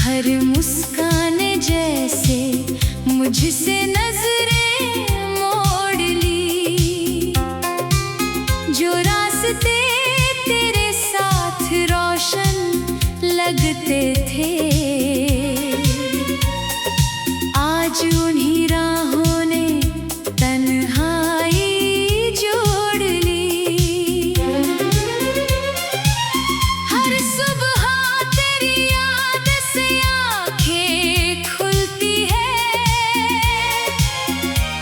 हर मुस्कान जैसे मुझसे नजरें मोड़ ली। जो रास्ते तेरे साथ रोशन लगते थे, आज उन्हीं राहों ने तन्हाई जोड़ ली। हर सुबह तेरी याद से आंखें खुलती है,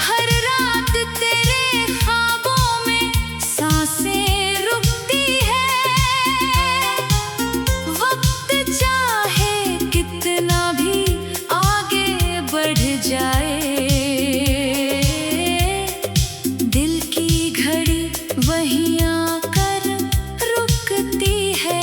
हर रात तेरे ख्वाबों में सांसें रुकती है। वक्त चाहे कितना भी आगे बढ़ जाए, दिल की घड़ी वहीं आकर रुकती है।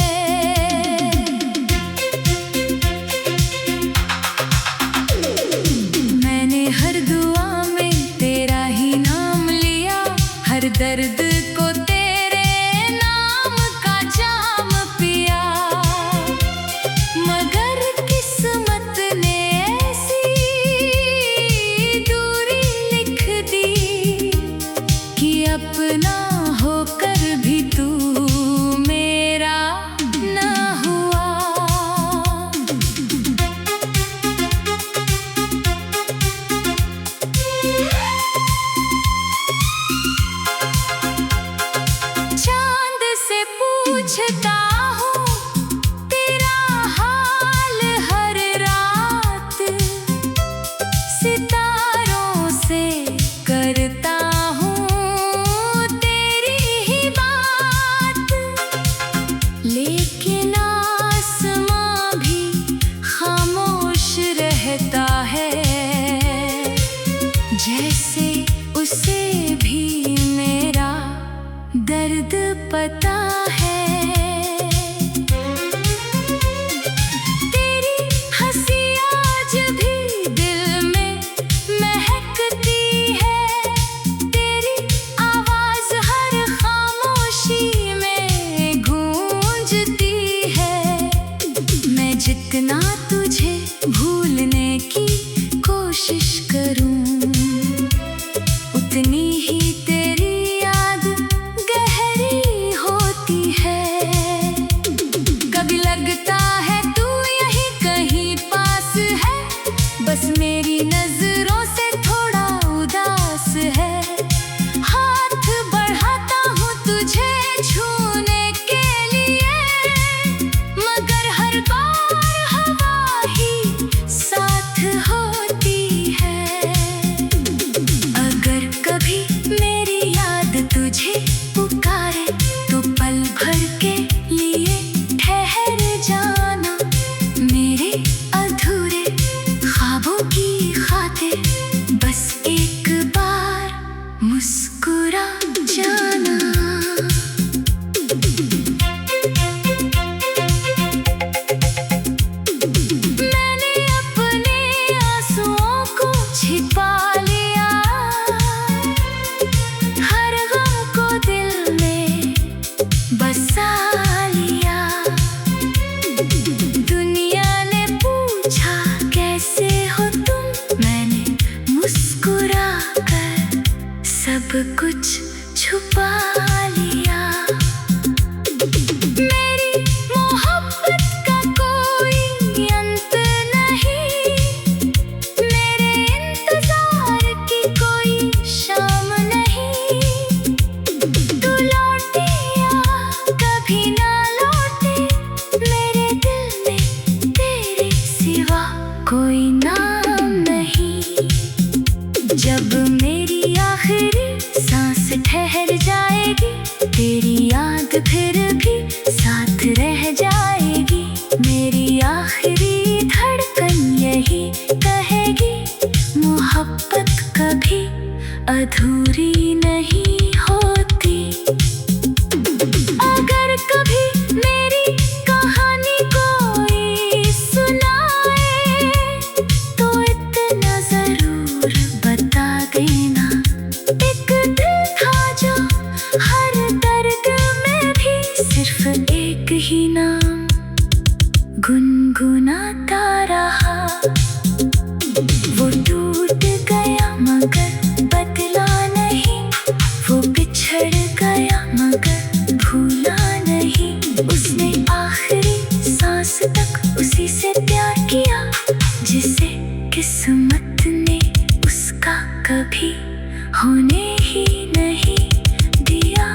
मैंने हर दुआ में तेरा ही नाम लिया, हर दर्द को तेरे नाम का जाम पिया। मगर किस्मत ने ऐसी दूरी लिख दी कि अपना होकर भी तू मेरा ना हुआ। चांद से पूछता हूँ तेरा हाल हर रात, सितारों से करता हूँ तेरी ही बात। लेकिन आसमां भी खामोश रहता है, जैसे उसे भी मेरा दर्द पता है। तेरी हंसी आज भी दिल में महकती है, तेरी आवाज हर खामोशी में गूंजती है। मैं जितना तुझे भूलने की कोशिश करूं, उतनी ही तेरी याद गहरी होती है। कभी लगता है तू यहीं कहीं पास है, बस मेरी नजरों से थोड़ा उदास है। हाथ बढ़ाता हूँ तुझे छूने के लिए, मगर हर बार हवा ही साथ होती है। अगर कभी मेरी याद तुझे पुकारे तो पल भर के लिए ठहर जाना। मेरे अधूरे ख्वाबों की खातिर बस एक बार मुस्कुरा जाना। मैंने अपने आंसुओं को छिपा लिया, हर गम को दिल में बसा लिया। दुनिया ने पूछा कैसे हो तुम, मैंने मुस्कुरा कर सब कुछ छुपा लिया। मेरी मोहब्बत का कोई अंत नहीं, मेरे इंतजार की कोई शाम नहीं। तू लौटे या कभी ना लौटे, मेरे दिल में तेरे सिवा कोई नाम नहीं। जब मेरी आखिरी सांस ठहर जाएगी, तेरी याद फिर भी साथ रह जाएगी। मेरी आखिरी धड़कन यही कहेगी, मोहब्बत कभी अधूरी नहीं होती। अगर कभी मेरी कहानी कोई सुनाए तो इतना जरूर बता देना। एक दिल था जो हर दर्द में भी सिर्फ एक ही नाम गुनगुना आता रहा। वो टूट गया मगर बदला नहीं, वो बिछड़ गया मगर भूला नहीं। उसने आखिरी सांस तक उसी से प्यार किया, जिसे किस्मत ने उसका कभी होने ही नहीं दिया।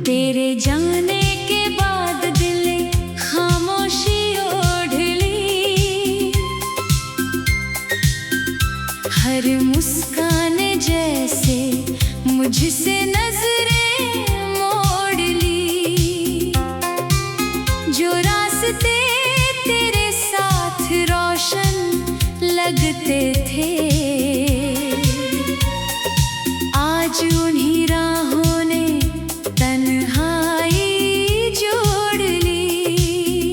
तेरे जाने के बाद दिल ने खामोशी ओढ़ ली। हर मुस्कान जैसे मुझसे नजरें मोड़ ली। जो रास्ते तेरे साथ रोशन लगते थे, आज उन्हीं राहों ने तन्हाई जोड़ ली।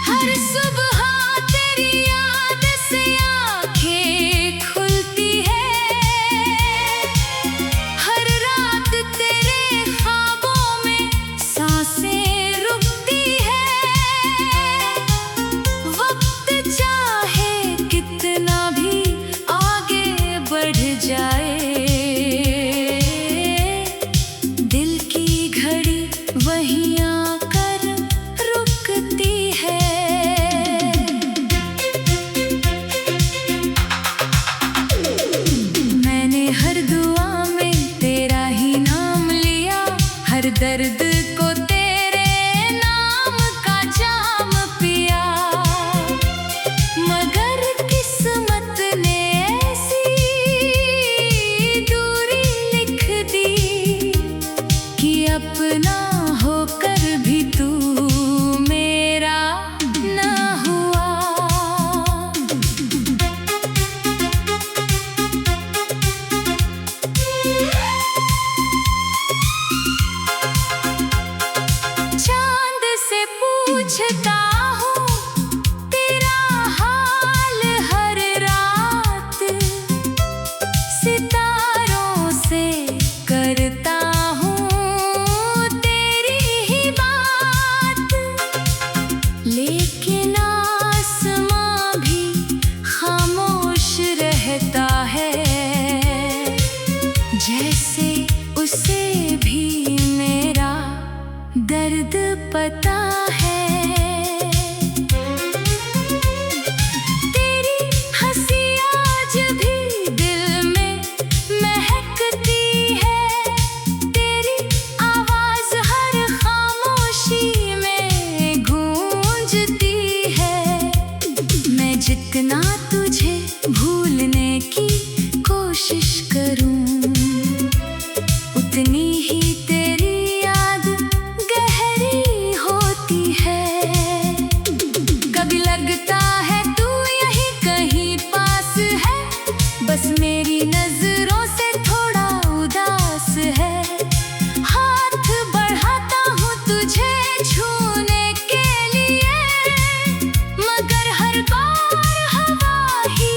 हर सुबह तेरी याद से आंखें खुलती है, हर रात तेरे ख्वाबों में सांसें रुकती है। वक्त चाहे कितना भी आगे बढ़ जाए, दिल की घड़ी वहीं आकर रुकती है। मैंने हर दुआ में तेरा ही नाम लिया, हर दर्द को तेरे नाम का जाम पिया। मगर किस्मत ने ऐसी दूरी लिख दी कि अपना होकर भी तू मेरा ना हुआ। चांद से पूछता हूँ तेरा हाल हर रात, सितारों से करता हूँ तेरी ही बात। लेकिन आसमां भी खामोश रहता है, जैसे उसे भी मेरा दर्द पता है। तेरी हंसी आज भी दिल में महकती है, तेरी आवाज हर खामोशी में गूंजती है। मैं जितना तुझे भूलने की कोशिश करूं, उतनी ही तेरी याद गहरी होती है। कभी लगता है तू यहीं कहीं पास है, बस मेरी नजरों से थोड़ा उदास है। हाथ बढ़ाता हूँ तुझे छूने के लिए, मगर हर बार हवा ही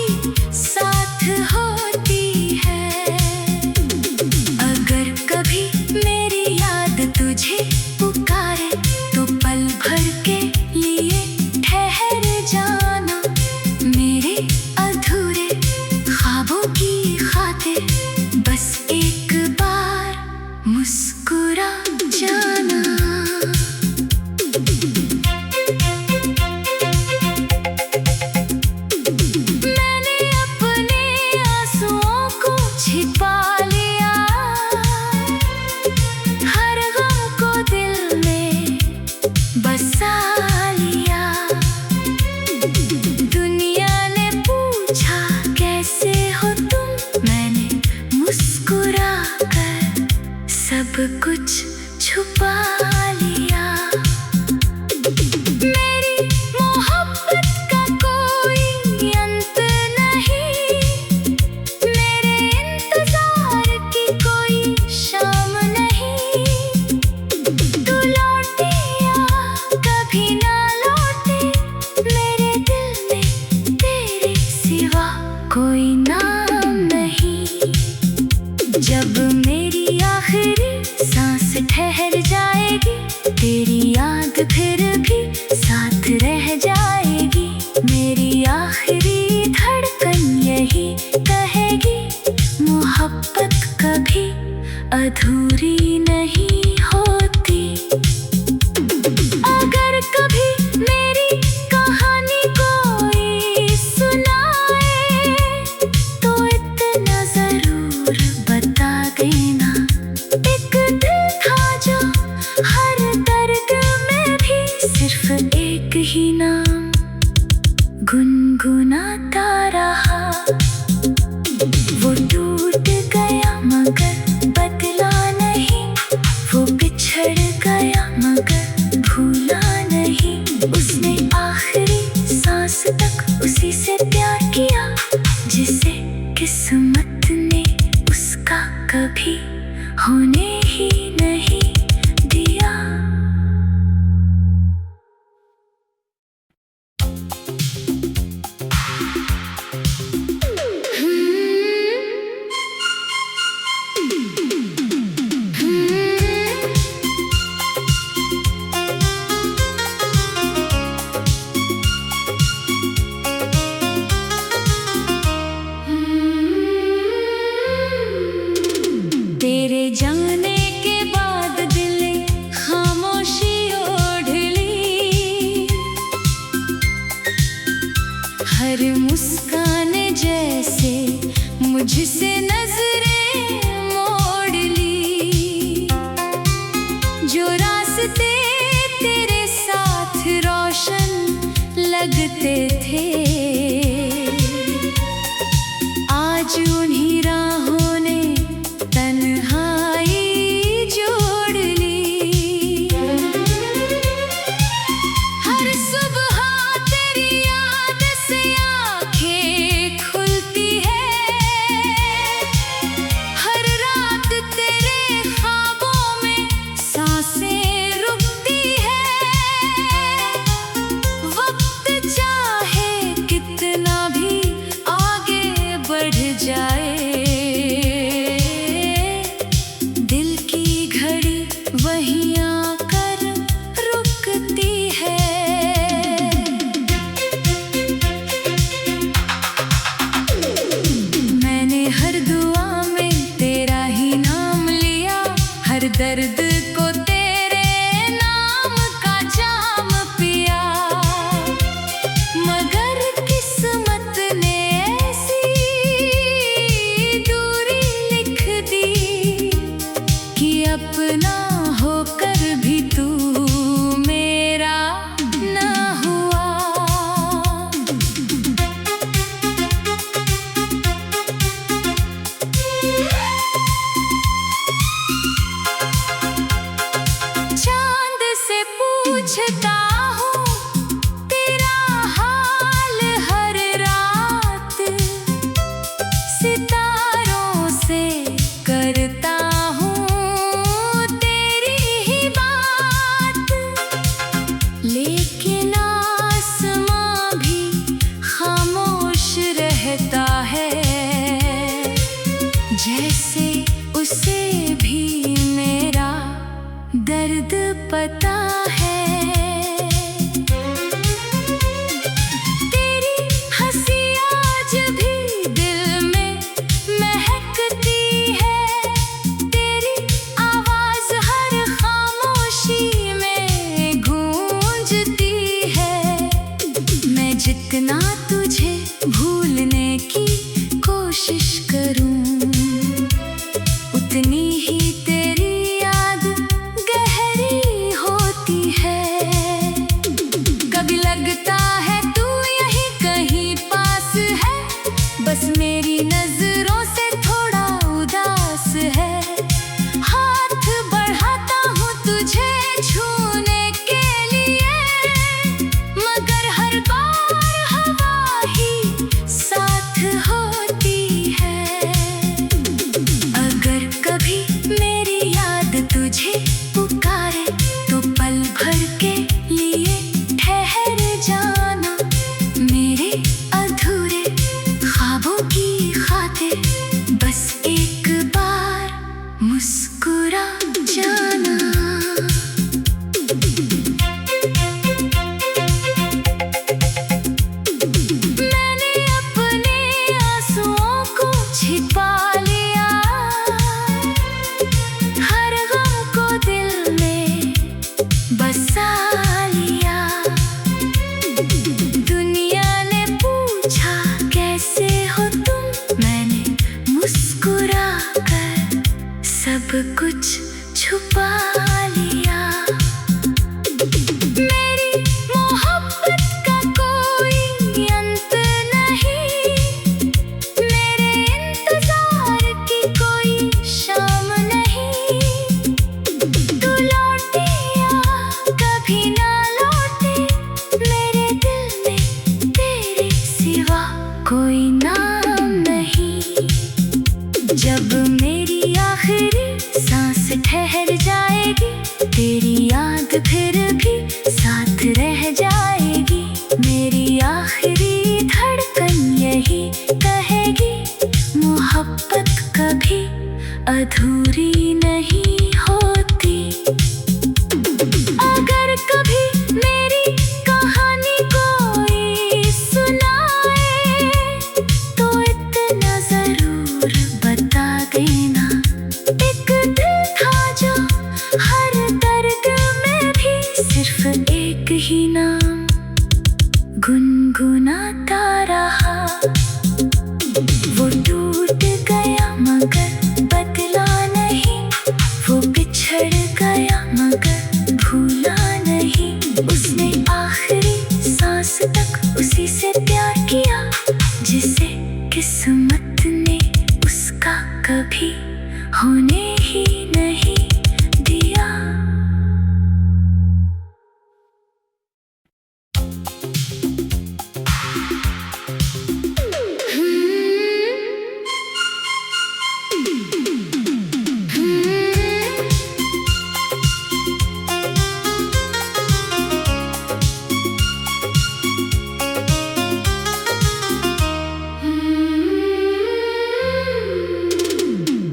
गुनगुनाता रहा। वो टूट गया मगर बदला नहीं, वो बिछड़ गया मगर भूला नहीं। उसने आखिरी सांस तक उसी से प्यार किया, जिसे किस्मत ने उसका कभी होने ही नहीं दिया। तेरे जाने के बाद दिल ने खामोशी ओढ़ ली। हर मुस्कान जैसे मुझसे नजरें मोड़ ली। जो रास्ते तेरे साथ रोशन लगते थे, आज उन्हीं राहों ने तन्हाई जोड़ ली। हर सुबह तेरी याद से आंखें खुलती है, हर रात तेरे ख्वाबों में सांसें रुकती है। वक्त चाहे कोई नाम नहीं। जब मेरी आखिरी सांस ठहर जाएगी, तेरी याद फिर भी साथ रह जाएगी। मेरी आखिरी धड़कन यही कहेगी, मोहब्बत कभी अधूरी नहीं होती। अगर कभी मेरी कहानी कोई सुनाए, तो इतना जरूर बता देना। एक दिल था जो हर दर्द में भी सिर्फ एक ही नाम गुनगुनाता रहा। वो टूट गया मगर बदला नहीं, वो बिछड़ गया मगर भूला नहीं। उसने आखिरी सांस तक उसी से प्यार किया, जिसे किस्मत ने उसका कभी होने ही नहीं दिया।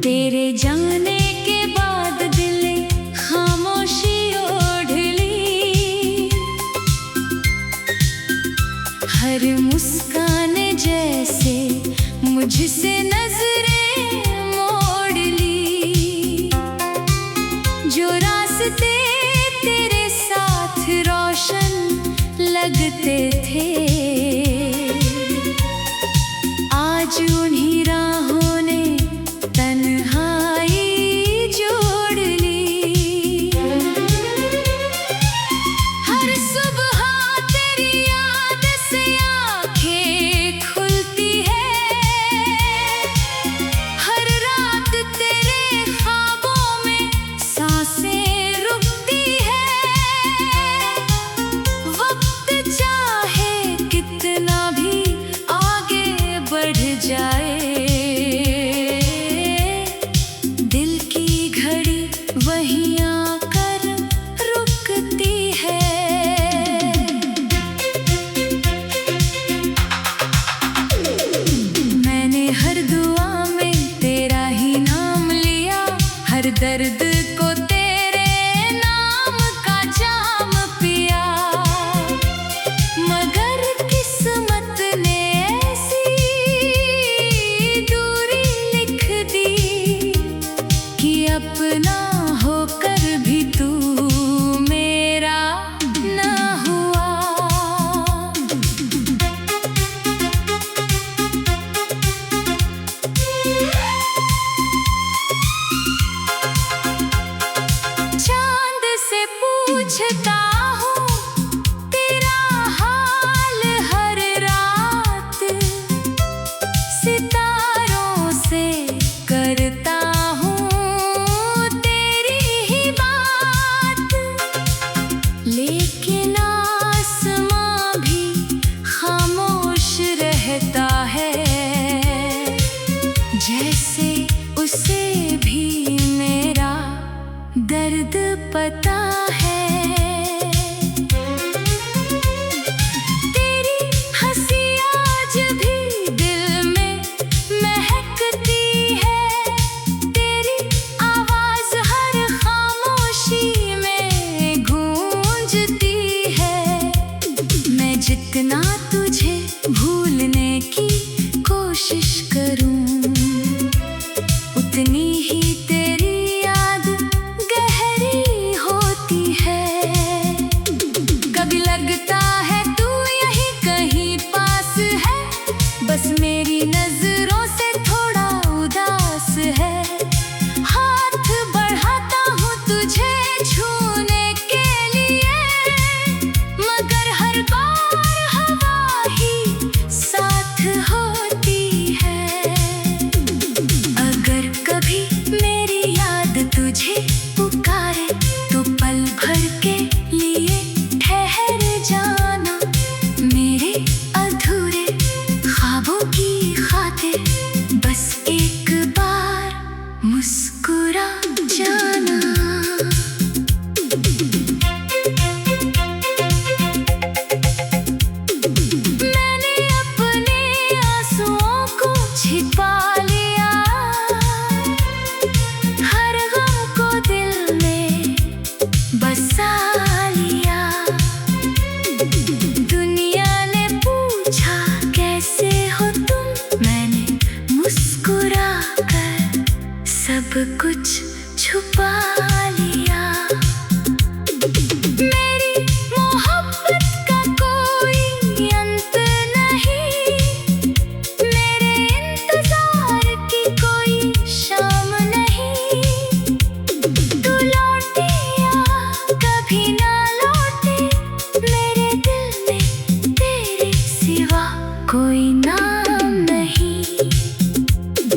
तेरे जाने के बाद दिल खामोशी ओढ़ ली। हर मुस्कान जैसे मुझसे नजरें मोड़ ली। जो रास्ते तेरे साथ रोशन लगते थे, आज उन्हीं राहों ने तन्हाई जोड़ ली। हर सुबह तेरी याद से आंखें खुलती है,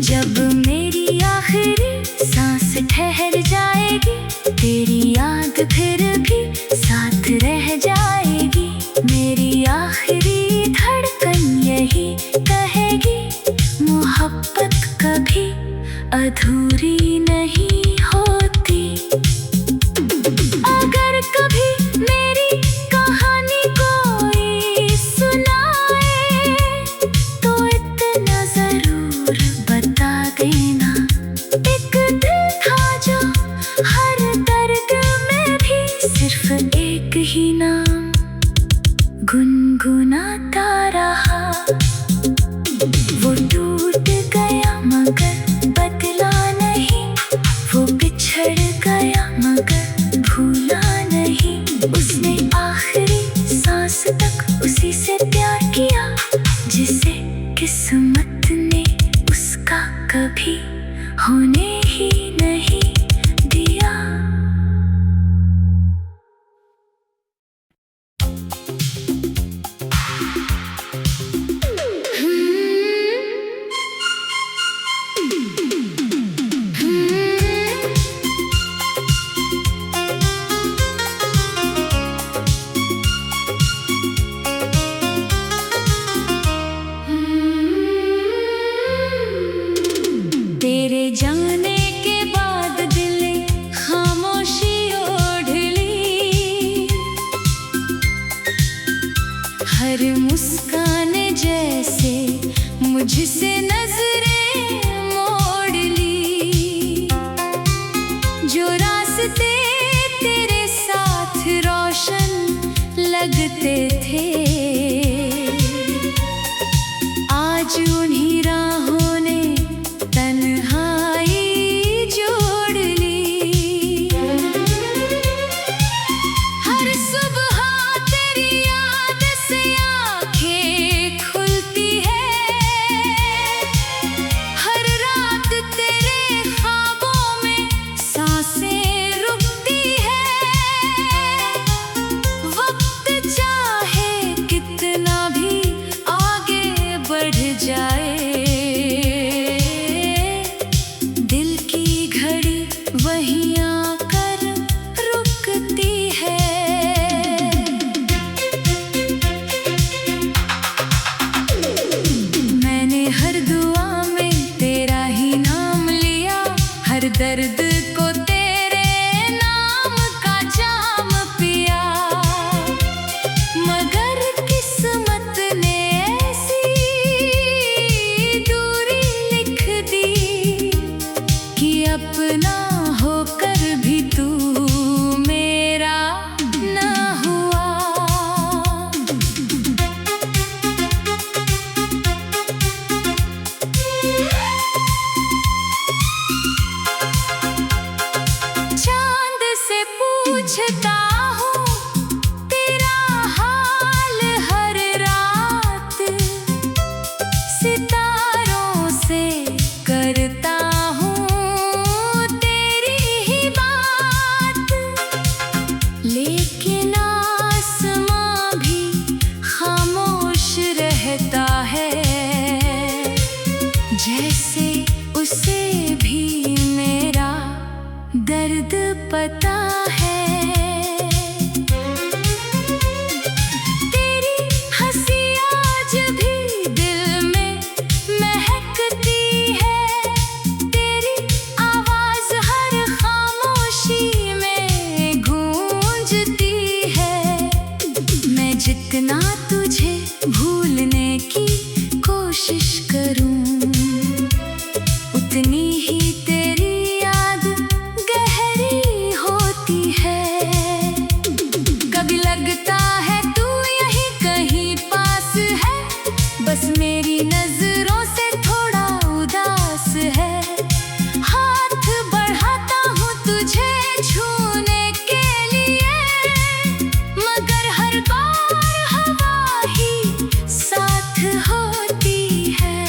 जब मेरी आखिरी सांस ठहर जाएगी, तेरी याद फिर भी साथ रह जाएगी। मेरी आखिरी धड़कन यही कहेगी, मोहब्बत कभी अधूरी नहीं होती। अगर कभी मेरी कहानी कोई सुनाए, तो इतना जरूर बता देना। एक दिल था जो हर दर्द में भी सिर्फ एक ही नाम गुनगुनाता रहा। वो टूट गया मगर बदला नहीं, वो बिछड़ गया मगर भूला नहीं। उसने आखिरी सांस तक उसी से प्यार किया, जिसे किस्मत ने उसका कभी होने ही नहीं दिया। तेरे जाने के बाद दिल ने खामोशी ओढ़ ली, हर मुस्कान जैसे मुझसे नजरें मोड़ ली। जो रास्ते तेरे साथ रोशन लगते थे, आज उन्हीं राहों ने तन्हाई जोड़ ली। हर सुबह तेरी याद से आंखें खुलती है, हर रात तेरे ख्वाबों में सांसें रुकती है। वक्त चाहे कितना भी आगे बढ़ जाए, दिल की घड़ी वहीं आकर रुकती है। मैंने हर दुआ में तेरा ही नाम लिया, हर दर्द को तेरे नाम का जाम पिया। मगर किस्मत ने ऐसी दूरी लिख दी कि अपना होकर भी तू मेरा ना हुआ। चांद से पूछता हूँ तेरा हाल हर रात, सितारों से करता हूँ तेरी ही बात। लेकिन आसमां भी खामोश रहता है, जैसे उसे भी मेरा दर्द पता है। तेरी हंसी आज भी दिल में महकती है, तेरी आवाज हर खामोशी में गूंजती है। मैं जितना तुझे भूलने की कोशिश करूं, उतनी ही तेरी याद गहरी होती है। कभी लगता है तू यहीं कहीं पास है, बस मेरी नजरों से थोड़ा उदास है। हाथ बढ़ाता हूँ तुझे छूने के लिए, मगर हर बार हवा ही साथ होती है।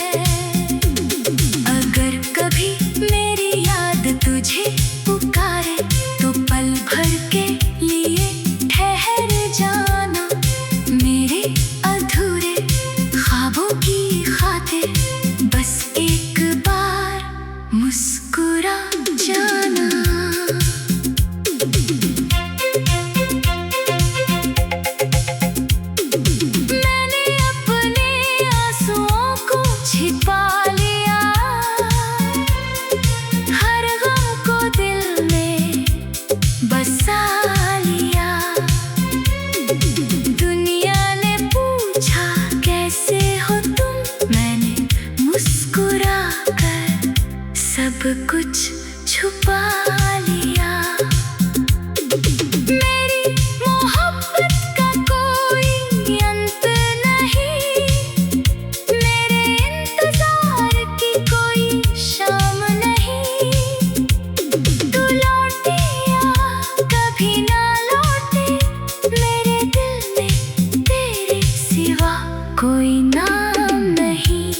छिपा लिया, हर गम को दिल में बसा लिया। दुनिया ने पूछा कैसे हो तुम, मैंने मुस्कुरा कर सब कुछ छुपा लिया। मेरी मोहब्बत का कोई अंत नहीं, मेरे इंतजार की कोई शाम नहीं। तू लौटे या कभी ना लौटे, मेरे दिल में तेरे सिवा कोई नाम नहीं।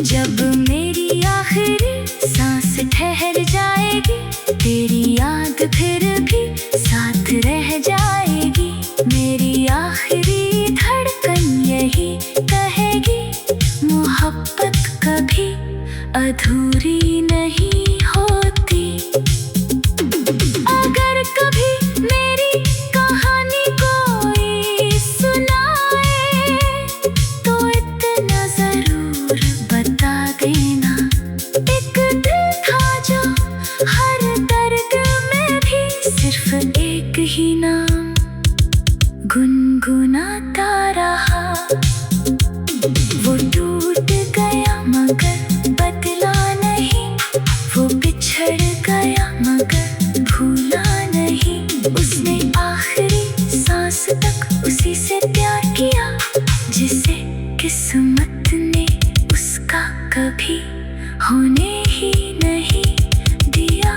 जब मेरी आखिरी सांस ठहर जाएगी, तेरी याद फिर भी साथ रह जाएगी। मेरी आखिरी धड़कन यही कहेगी, मोहब्बत कभी अधूरी नहीं होती। अगर कभी मेरी कहानी कोई सुनाए, तो इतना जरूर बता देना, एक दिल था जो हर दर्द में भी सिर्फ एक ही नाम गुनगुनाता रहा। वो टूट गया मगर बदला नहीं, वो बिछड़ गया मगर भूला नहीं। उसने आखिरी सांस तक उसी से प्यार किया, जिसे किस्मत ने उसका कभी होने ही नहीं दिया।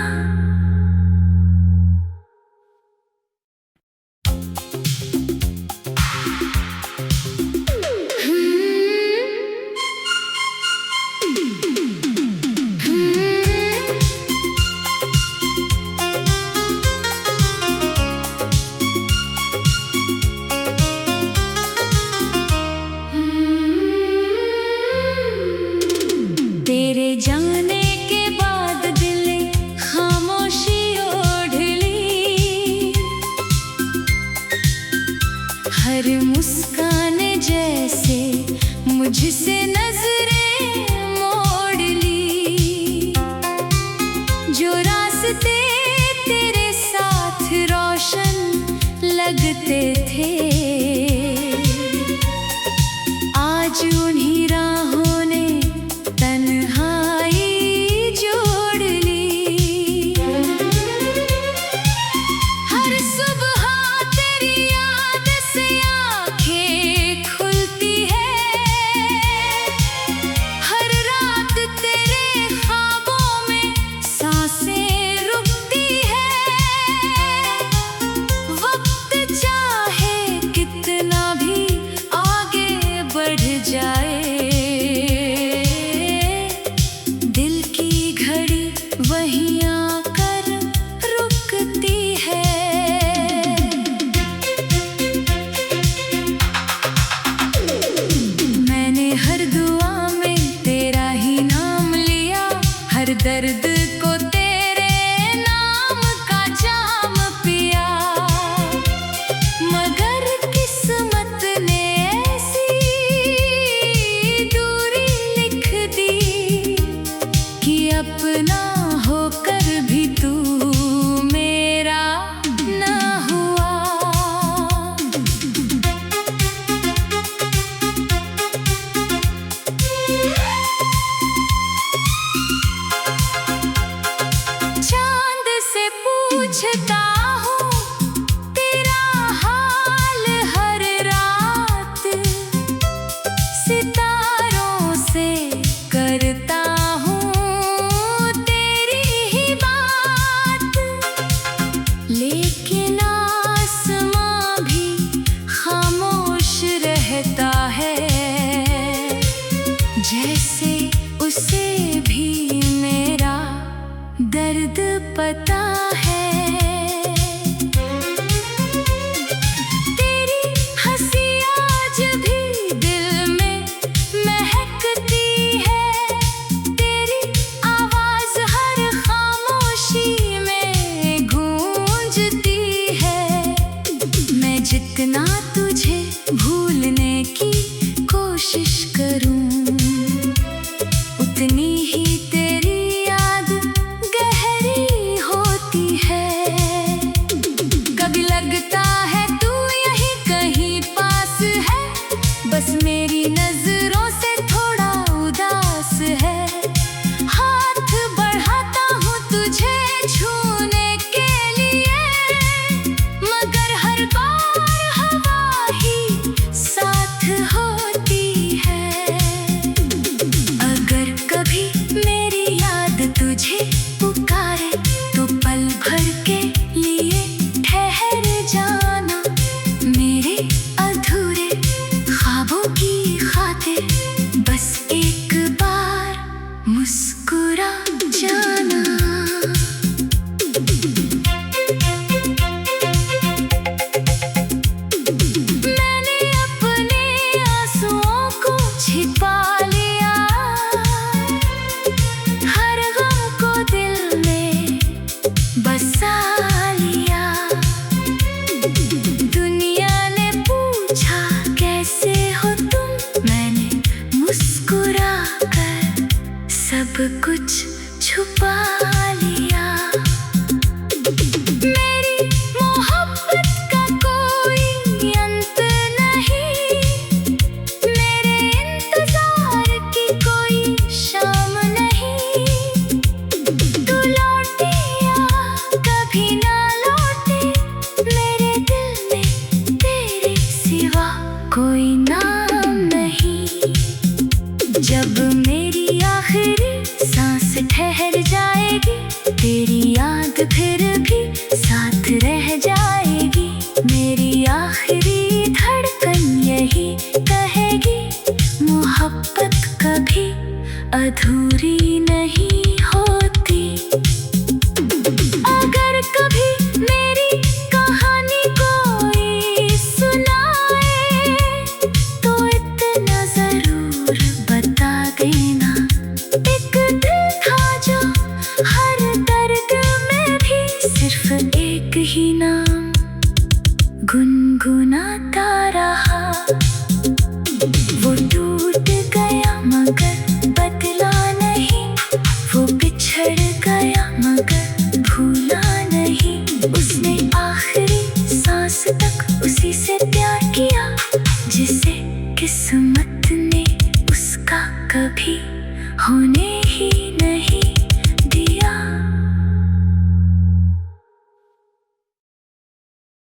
तेरे जाने के बाद दिल ने खामोशी ओढ़ ली, हर मुस्कान जैसे मुझसे नजरें मोड़ ली। जो रास्ते तेरे साथ रोशन लगते थे, आज उन्हीं राहों ने तन्हाई जोड़ ली। हर सुबह तेरी याद से आंखें खुलती है, हर रात तेरे ख्वाबों में सांसें रुकती है। वक्त चाहे कितना भी आगे बढ़ जाए, दिल की घड़ी वहीं आकर रुकती है। मैंने हर दुआ में तेरा ही नाम लिया, हर दर्द को तेरे नाम का जाम पिया। मगर किस्मत ने ऐसी दूरी लिख दी कि अपना होकर भी तू मेरा ना हुआ। चांद से पूछता हूँ तेरा हाल हर रात, सितारों से करता हूँ तेरी ही बात। लेकिन आसमां भी खामोश रहता है, जैसे उसे भी मेरा दर्द पता है। तेरी हंसी आज भी दिल में महकती है, तेरी आवाज हर खामोशी में गूंजती है। मैं जितना तुझे भूलने की कोशिश करूं, कुछ छुपा लिया। मेरी मोहब्बत का कोई अंत नहीं, मेरे इंतजार की कोई शाम नहीं। तू लौटे या कभी ना लौटे, मेरे दिल में तेरे सिवा कोई नाम नहीं। जब मेरी आखिरी सांस ठहर जाएगी, तेरी याद फिर भी साथ रह जाएगी। मेरी आखिरी धड़कन यही कहेगी, मोहब्बत कभी अधूरी नहीं होती। अगर कभी मेरी कहानी कोई सुनाए, तो इतना जरूर बता देना। एक दिल था जो हर दर्द में भी सिर्फ एक ही नाम गुनगुनाता रहा। वो टूट गया मगर बदला नहीं, वो बिछड़ गया मगर भूला नहीं। उसने आखिरी सांस तक उसी से प्यार किया, जिसे किस्मत ने उसका कभी होने ही नहीं